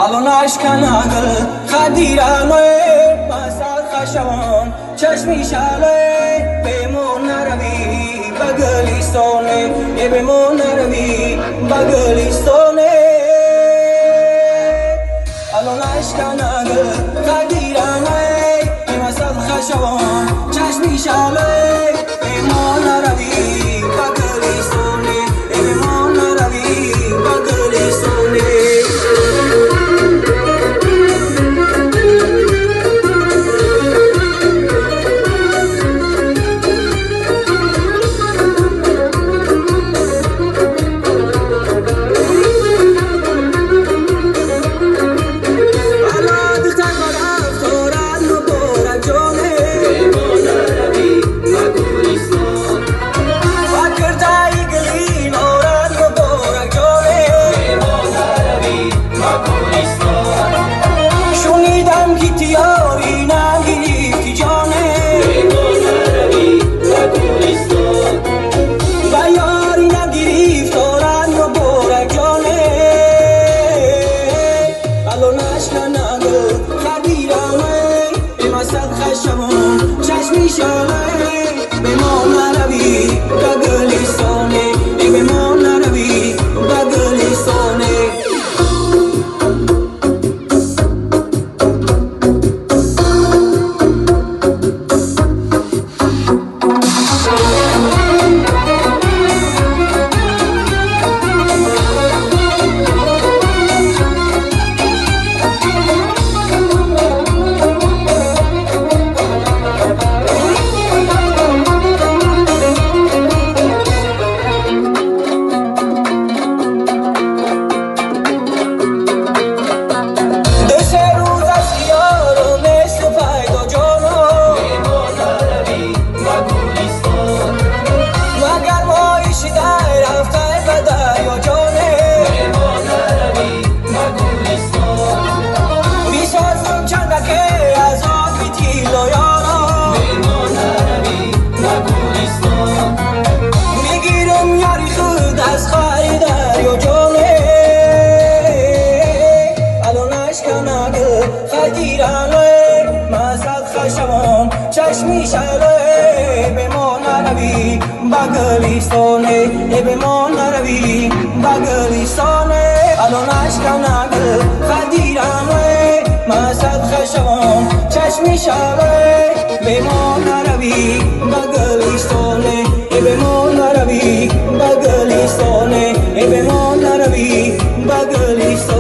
الان اشکنگل خدیرانه مسال خشوان چشمی شاله بمون نروی بگلیستانه بمون نروی بگلیستانه الان اشکنگل خدیرانه مسال خشوان چشمی شاله بمون نروی بگلیستانه بمون نروی بگلیستانه چشمی شاله بمون نروی بگلیستانه بمون نروی بگلیستانه چشمی شاله بمون نروی بگلیستانه بمون نروی بگلیستانه الان اشکنگل خدیرانه مسد خشوان چشمی شاله بمون نروی بگلیستانه بمون نروی بگلیستانه بمون نروی بگلیستانه